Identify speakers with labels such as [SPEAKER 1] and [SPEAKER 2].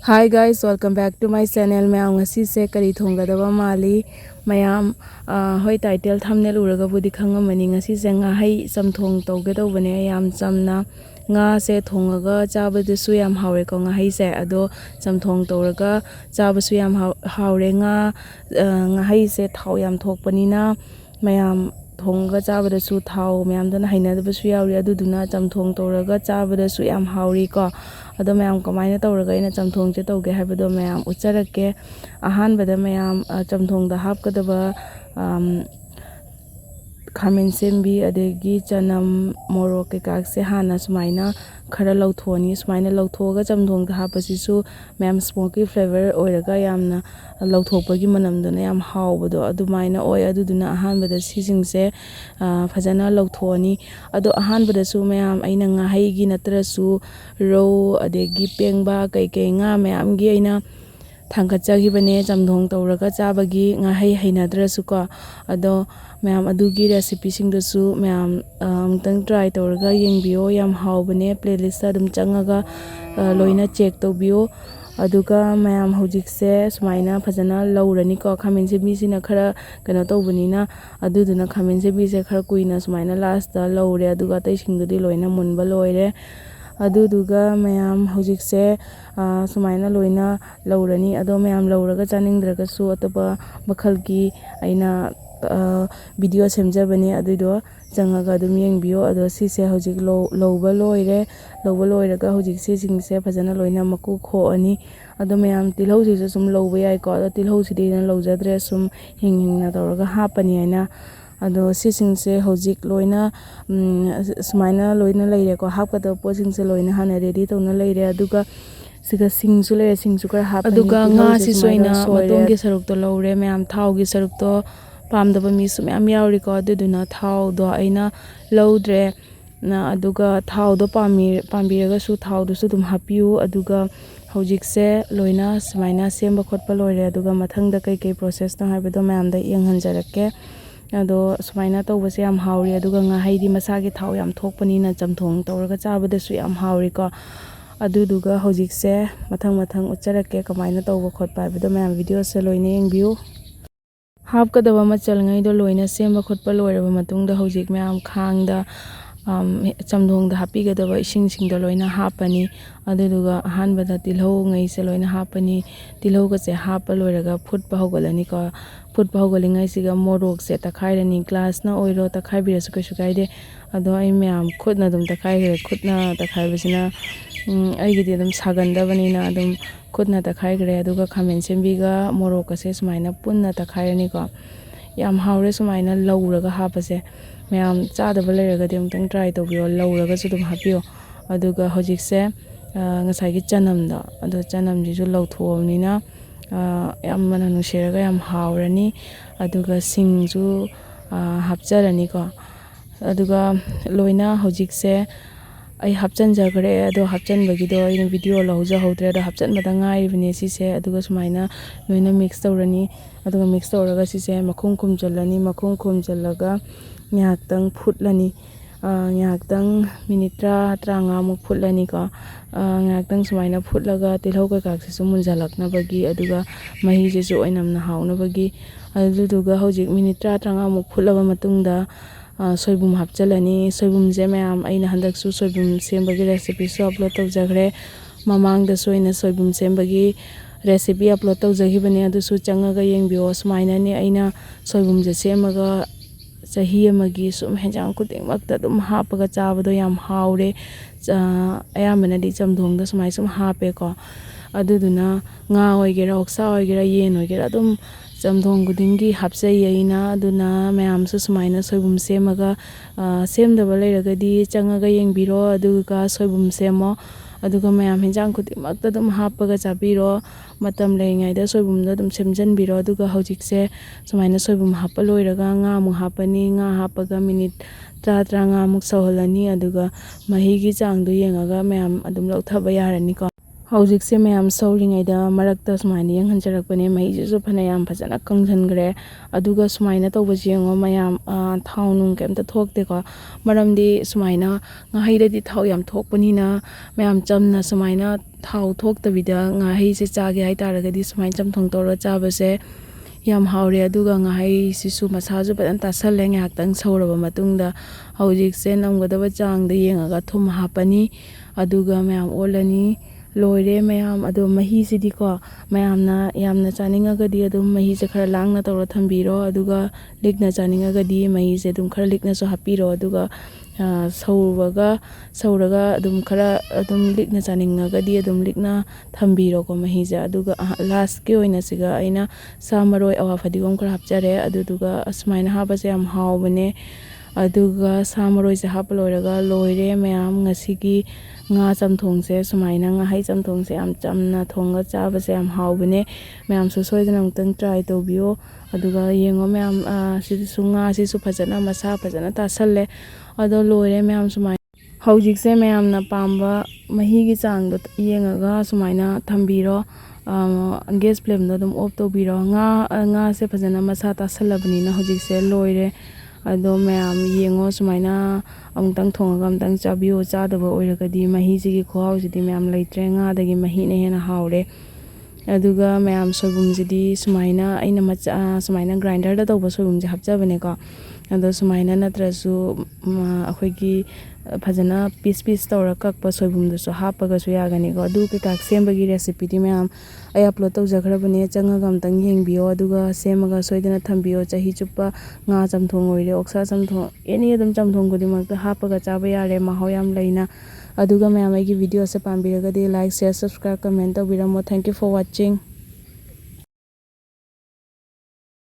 [SPEAKER 1] Hi guys, welcome back to my channel. Mayam ngasi se kari thonggadaba mali mayam hoi title thumbnail uraga budi khangamani ngasi se ngahei chamthong tawgedobane yam chamna nga se thongaga chabadusu yam haure ko ngahei se ado chamthong tawraga chabasu yam haure nga ngahei se thau yam thokpanina mayam thongga chabadasu thau mayam dana hainadabasu yauri aduduna chamthong tawraga chabadasu yam hauri ko ado mayam kamaina tawraga ina chamthong che tawge haibado mayam ucharake ahanbada mayam chamthong da hapkadaba khamen sembi adegi chanam morok kekak se hana sumaina khara lauthoni sumaina lauthoga chamthong da hapasisu mayam smoky flavor oiraga yamna lauthopagi manamduna yam hawbado adumaina oi aduduna ahanbada sisingse fajana lauthoni ado ahanbada su mayam aina ngahei gi natrasu ro adegi pengba kai nga mayam gi aina thangkachagibane chamthong tawraga chabagi ngahei hainadrasu ko ado mayam adugi recipe singdasu mayam amtang try tawraga yengbiyo yam hawbane playlist adum changaga loina check tawbiyo aduga mayam hojikse sumaina fajana laurani ko khamen sembi sina khara kano tawbanina aduduna khamen sembi se khara kuina sumaina last da laure aduga taisingdudi loina munba loire aduduga mayam hojikse sumaina loina laurani ado mayam lauraga chaningdragasu ataba makhalgi aina video semjabane adudo changaga adum yengbiyo ado sise hojik lowba loiraga hojik sisingse fajana loina maku khoani ado mayam tilhau sise sum lowba yai ko ado tilhau sidina lowjadre sum hingna tawraga hapani aina ado sisingse hojik loina sumaina loina leire ko hapkada posingse loina hana ready tawna leire aduga siga singsu leire singsu kar hapani aduga nga si soina matonggi sarukto laure mayam thaugi sarukto pamdaba mi su mayam yauri ko aduduna thau do aina laudre na aduga thau do pambiraga su thau do su dum hapiu aduga hojikse loina sumaina semba khotpa loire aduga mathangda kai process na haibado mayam da yenghanjarake ado sumaina tawbase yam hauri aduga ngahei di masagi thau yam thokpanina chamthong tawraga chabadasu yam hauri ko aduduga hojikse mathang ucharake kamaina tawba khotpa haibado mayam video se loina yengbiu hapkadaba machal ngai do loina semba khotpa loiraba matungda hojik mayam khangda chamthong da hapigadaba ising da loina hapani aduduga ahanbada tilhau ngai se loina hapani tilhau ga se hapa loiraga phutpa hogalani ko phutpa hogalingai siga morok se takhairani glass na oiro takhaibirasu kaisu kaide ado ai mayam khutna dum takhaigre khutna takhaibasina aigidi dum sagandabanina adum khutna takhaigre aduga khamen sembiga morok se sumaina punna takhairani ko yam haure sumaina lauraga hapase mayam chadaba leiragadi amtang try tawbiyo lauraga su dum hapiyo aduga hojikse ngasagi chanamda ado chanamjisu lauthuomnina yam mana nusheraga yam haurani aduga singju hapcharani ko aduga loina hojikse ai hapchanjagre ado hapchanbagido ai video lawja howdre ado hapchanbada ngairibne sise aduga sumaina loina mix tawrani aduga mix tawraga sise makhum khumjallaga nyaktang phutlani nyaktang minute 30 muk phutlani ko nyaktang sumaina phutlaga tilhau ka sisu munjalakna bagi aduga mahi jesu oinamna hauna bagi aduduga hojik minute 30 muk phutlaga matungda soibum hapchalani soibum je mayam aina handaksu soibum sembagi recipe su upload tawjagre mamangda soina soibum sembagi recipe upload tawjagibane adusu changaga yengbiyo sumaina ni aina soibum je semaga chahi amagi sum henjang kudingmakta dum hapaga chabado yam haure ayamana di chamthong da sumai sum hape ko aduduna nga oigera oksa oigera yen oigera dum chamthong kudingi hapsai aina aduna mayam su sumaina soibum semaga semdaba leiragadi changaga yengbiro aduga soibum semo aduga mayam henjang kudingmakta dum hapaga chabiro matam leingaiда soibumda dum semjanbiro aduga hojikse sumaina soibum hapa loiraga nga mu hapani nga hapaga minute 30 muk sawhalani aduga mahigi changdu yengaga mayam adum lauthaba yarani ko ꯍꯧꯖꯤꯛꯁꯦ ꯃꯌꯥꯝ ꯁꯧꯔꯤꯉꯩꯗ ꯃꯔꯛꯇ ꯁꯨꯃꯥꯏꯅ ꯌꯦꯡꯍꯟꯖꯔꯛꯄꯅꯦ ꯃꯍꯤꯁꯤꯁꯨ ꯐꯅꯌꯥꯝ ꯐꯖꯅ ꯀꯪꯁꯟꯈ꯭ꯔꯦ ꯑꯗꯨꯒ ꯁꯨꯃꯥꯏꯅ ꯇꯧꯕꯁꯤ ꯌꯦꯡꯉꯣ ꯃꯌꯥꯝ ꯊꯥꯎ ꯅꯨꯡ ꯀꯩꯝꯇ ꯊꯣꯛꯇꯦꯀꯣ ꯃꯔꯝꯗꯤ ꯁꯨꯃꯥꯏꯅ ꯉꯥꯍꯩꯗꯗꯤ ꯊꯥꯎ ꯌꯥꯝ ꯊꯣꯛꯄꯅꯤꯅ ꯃꯌꯥꯝ ꯆꯝꯅ ꯁꯨꯃꯥꯏꯅ ꯊꯥꯎ ꯊꯣꯛꯇꯕꯤꯗ ꯉꯥꯍꯩꯁꯦ ꯆꯥꯒꯦ ꯍꯥꯏꯇꯥꯔꯒꯗꯤ ꯁꯨꯃꯥꯏꯅ ꯆꯝꯊꯣꯡ ꯇꯧꯔ ꯆꯥꯕꯁꯦ ꯌꯥꯝ ꯍꯥꯎꯔꯦ ꯑꯗꯨꯒ ꯉꯥꯍꯩꯁꯤꯁꯨ ꯃꯁꯥꯁꯨ ꯐꯖꯅ ꯇꯥꯁꯜꯂꯦ ꯉꯥꯏꯍꯥꯛꯇꯪ ꯁꯧꯔꯕ ꯃꯇꯨꯡꯗ ꯍꯧꯖꯤꯛꯁꯦ ꯅꯝꯒꯗꯕ ꯆꯥꯡꯗ ꯌꯦꯡꯉꯒ ꯊꯨꯝ ꯍꯥꯞꯄꯅꯤ ꯑꯗꯨꯒ ꯃꯌꯥꯝ ꯑꯣꯠꯂꯅꯤ ꯂꯣꯏꯔꯦ ꯃꯌꯥꯝ ꯑꯗꯣ ꯃꯍꯤꯁꯤꯗꯤꯀꯣ ꯃꯌꯥꯝꯅ ꯌꯥꯝꯅ ꯆꯥꯅꯤꯡꯉꯒꯗꯤ ꯑꯗꯨꯝ ꯃꯍꯤꯁꯦ ꯈꯔ ꯂꯥꯡꯅ ꯇꯧꯔ ꯊꯝꯕꯤꯔꯣ ꯑꯗꯨꯒ ꯂꯤꯛꯅ ꯆꯥꯅꯤꯡꯉꯒꯗꯤ ꯃꯍꯤꯁꯦ ꯑꯗꯨꯝ ꯈꯔ ꯂꯤꯛꯅꯁꯨ ꯍꯥꯞꯄꯤꯔꯣ ꯑꯗꯨꯒ ꯁꯧꯔꯒ ꯑꯗꯨꯝ ꯈꯔ ꯑꯗꯨꯝ ꯂꯤꯛꯅ ꯆꯥꯅꯤꯡꯉꯒꯗꯤ ꯑꯗꯨꯝ ꯂꯤꯛꯅ ꯊꯝꯕꯤꯔꯣꯀꯣ ꯃꯍꯤꯁꯦ ꯑꯗꯨꯒ ꯂꯥꯁꯀꯤ ꯑꯣꯏꯅ ꯁꯤꯒ ꯑꯩꯅ ꯁꯥ ꯃꯔꯣꯏ ꯑꯋꯥ ꯐꯗꯤꯒꯣꯝ ꯈꯔ ꯍꯥꯞꯆꯔꯦ ꯑꯗꯨꯗꯨꯒ ꯑꯁꯨꯃꯥꯏꯅ ꯍꯥꯞꯄꯁꯦ ꯌꯥꯝ ꯍꯥꯎꯕꯅꯦ ꯑꯗꯨꯒ ꯁꯥ ꯃꯔꯣꯏꯁꯦ ꯍꯥꯞꯄ ꯂꯣꯏꯔꯒ ꯂꯣꯏꯔꯦ ꯃꯌꯥꯝ ꯉꯁꯤꯒꯤ ꯉꯥ ꯆꯝꯊꯣꯡꯁꯦ ꯁꯨꯃꯥꯏꯅ ꯉꯥꯍꯩ ꯆꯝꯊꯣꯡꯁꯦ ꯌꯥꯝ ꯆꯝꯅ ꯊꯣꯡꯉ ꯆꯥꯕꯁꯦ ꯌꯥꯝ ꯍꯥꯎꯕꯅꯦ ꯃꯌꯥꯝꯁꯨ ꯁꯣꯏꯗꯅ ꯑꯃꯨꯛꯇꯪ ꯇ꯭ꯔꯥꯏ ꯇꯧꯕꯤꯌꯣ ꯑꯗꯨꯒ ꯌꯦꯡꯉꯣ ꯃꯌꯥꯝ ꯁꯤꯗꯁꯨ ꯉꯥꯁꯤꯁꯨ ꯐꯖꯅ ꯃꯁꯥ ꯐꯖꯅ ꯇꯥꯁꯜꯂꯦ ꯑꯗꯣ ꯂꯣꯏꯔꯦ ꯃꯌꯥꯝ ꯁꯨꯃꯥꯏꯅ ꯍꯧꯖꯤꯛꯁꯦ ꯃꯌꯥꯝꯅ ꯄꯥꯝꯕ ꯃꯍꯤꯒꯤ ꯆꯥꯡꯗꯣ ꯌꯦꯡꯉꯒ ꯁꯨꯃꯥꯏꯅ ꯊꯝꯕꯤꯔꯣ ꯒꯦꯁ ꯐ꯭ꯂꯦꯝꯗꯣ ꯑꯗꯨꯝ ꯑꯣꯐ ꯇꯧꯕꯤꯔꯣ ꯉꯥꯁꯦ ꯐꯖꯅ ꯃꯁꯥ ꯇꯥꯁꯜꯂꯕꯅꯤꯅ ꯍꯧꯖꯤꯛꯁꯦ ꯂꯣꯏꯔꯦ ꯑꯗꯣ ꯃꯌꯥꯝ ꯌꯦꯡꯉꯣ ꯁꯨꯃꯥꯏꯅ ꯑꯃꯨꯛꯇꯪ ꯊꯣꯡꯉꯒ ꯑꯃꯨꯛꯇꯪ ꯆꯥꯕꯤꯌꯣ ꯆꯥꯗꯕ ꯑꯣꯏꯔꯒꯗꯤ ꯃꯍꯤꯁꯤꯒꯤ ꯈꯨꯍꯥꯎꯁꯤꯗꯤ ꯃꯌꯥꯝ ꯂꯩꯇ꯭ꯔꯦ ꯉꯥꯗꯒꯤ ꯃꯍꯤꯅ ꯍꯦꯟꯅ ꯍꯥꯎꯔꯦ ꯑꯗꯨꯒ ꯃꯌꯥꯝ ꯁꯣꯏꯕꯨꯝꯁꯤꯗꯤ ꯁꯨꯃꯥꯏꯅ ꯑꯩꯅ ꯁꯨꯃꯥꯏꯅ ꯒ꯭ꯔꯥꯏꯟꯗꯔꯗ ꯇꯧꯕ ꯁꯣꯏꯕꯨꯝꯁꯦ ꯍꯥꯞꯆꯕꯅꯦꯀꯣ ꯑꯗꯣ ꯁꯨꯃꯥꯏꯅ ꯅꯠꯇ꯭ꯔꯁꯨ ꯑꯩꯈꯣꯏꯒꯤ ꯐꯖꯅ ꯄꯤꯁ ꯄꯤꯁ ꯇꯧꯔ ꯀꯛꯄ ꯁꯣꯏꯕꯨꯝꯗꯨꯁꯨ ꯍꯥꯞꯄꯒꯁꯨ ꯌꯥꯒꯅꯤꯀꯣ ꯑꯗꯨ ꯀꯩꯀꯥ ꯁꯦꯝꯕꯒꯤ ꯔꯦꯁꯤꯄꯤꯗꯤ ꯃꯌꯥꯝ ꯑꯩ ꯑꯞꯂꯣꯗ ꯇꯧꯖꯈ꯭ꯔꯕꯅꯦ ꯆꯪꯉꯒ ꯑꯝꯇꯪ ꯌꯦꯡꯕꯤꯌꯣ ꯑꯗꯨꯒ ꯁꯦꯝꯃꯒ ꯁꯣꯏꯗꯅ ꯊꯝꯕꯤꯌꯣ ꯆꯍꯤ ꯆꯨꯞꯄ ꯉꯥ ꯆꯝꯊꯣꯡ ꯑꯣꯏꯔꯦ ꯑꯣꯛꯁꯥ ꯆꯝꯊꯣꯡ ꯑꯦꯅꯤ ꯑꯗꯨꯝ ꯆꯝꯊꯣꯡ ꯈꯨꯗꯤꯡꯃꯛꯇ ꯍꯥꯞꯄꯒ ꯆꯥꯕ ꯌꯥꯔꯦ ꯃꯍꯥꯎ ꯌꯥꯝ ꯂꯩꯅ ꯑꯗꯨꯒ ꯃꯌꯥꯝ ꯑꯩꯒꯤ ꯚꯤꯗꯤꯑꯣꯁꯦ ꯄꯥꯝꯕꯤꯔꯒꯗꯤ ꯂꯥꯏꯛ ꯁꯤꯌꯔ ꯁꯕꯁꯀ꯭ꯔꯥꯏꯕ ꯀꯃꯦꯟ ꯇꯧꯕꯤꯔꯝꯃꯣ ꯊꯦꯡꯛ ꯌꯨ ꯐꯣꯔ ꯋꯥꯆꯤꯡ